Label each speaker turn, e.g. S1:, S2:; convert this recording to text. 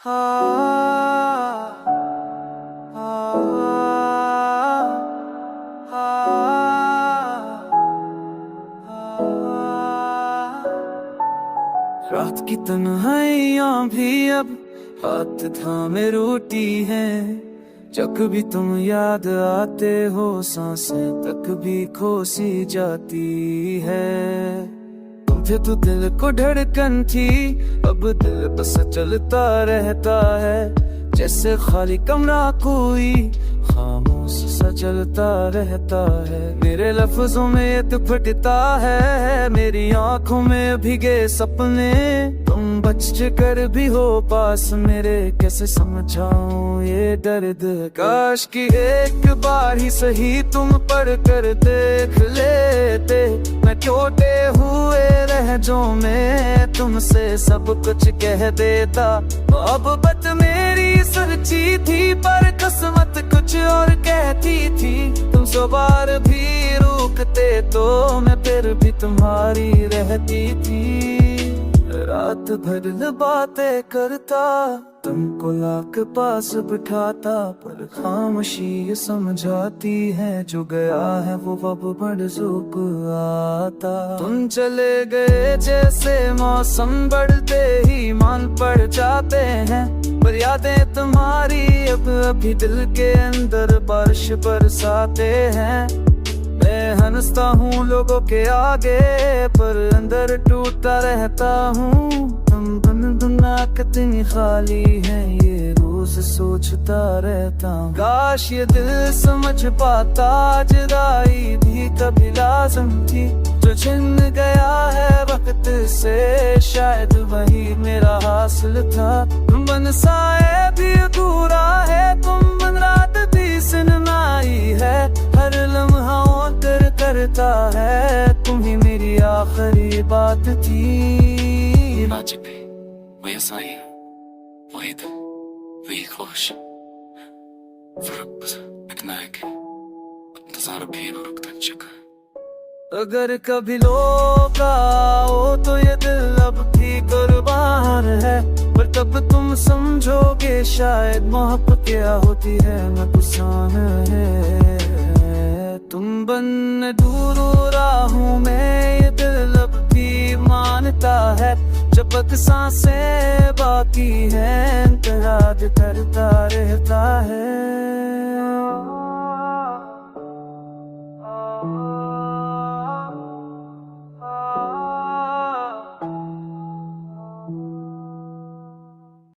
S1: हाँ, हाँ, हाँ, हाँ। रात की तन्हाइयाँ भी अब हाथ थामे रोटी हैं। जब भी तुम याद आते हो सांसें तक भी खोसी जाती है। तुम थे तो दिल को धड़कन थी, अब दिल बस चलता रहता है। जैसे खाली कमरा कोई खामोश सा चलता रहता है। मेरे लफ्जों में ये फटता है, मेरी आंखों में भीगे सपने। तुम बच कर भी हो पास मेरे, कैसे समझाऊं ये दर्द। काश कि एक बार ही सही तुम पढ़ कर देख लेते। मैं टूटे हुए लहजों में तुमसे सब कुछ कह देता। मोहब्बत मेरी सच्ची थी पर किस्मत कुछ और कहती थी। तुम 100 बार भी रुकते तो मैं फिर भी तुम्हारी रहती थी। रात भर बातें करता, तुमको लाख पास बिठाता, पर खामोशी ये समझाती है जो गया है वो अब बरसुक आता। तुम चले गए जैसे मौसम बढ़ते ही मान पड़ जाते हैं, पर यादें तुम्हारी अब अभी दिल के अंदर बारिश बरसाते हैं। मैं हंसता हूँ लोगों के आगे, पर अंदर टूटा रहता हूँ। तुम बिन दुनिया कितनी खाली है ये रोज सोचता रहता हूँ। काश ये दिल समझ पाता जुदाई भी कभी लाज़िम थी। जो छिन गया है वक्त से शायद वही मेरा हासिल था। तुम बन साए भी अधूरा है, तुम बन रात भी सिनमाई है। हर लम्हा उतर करता है, तुम ही मेरी आखिरी बात थी।
S2: वाजिबी वही साई वही दिल वही ख्वाहिश फर्क बस इतना है कि इंतजार भी रुकता चुका।
S1: अगर कभी लोग आओ तो ये दिल अब भी कुर्बान है, पर तब तुम समझोगे शायद मोहब्बत क्या होती है नुकसान है। तुम बन दूर राहों में ये दिल अब भी मानता है। जब तक सांसें बाकी हैं इंतजार करता रहता है।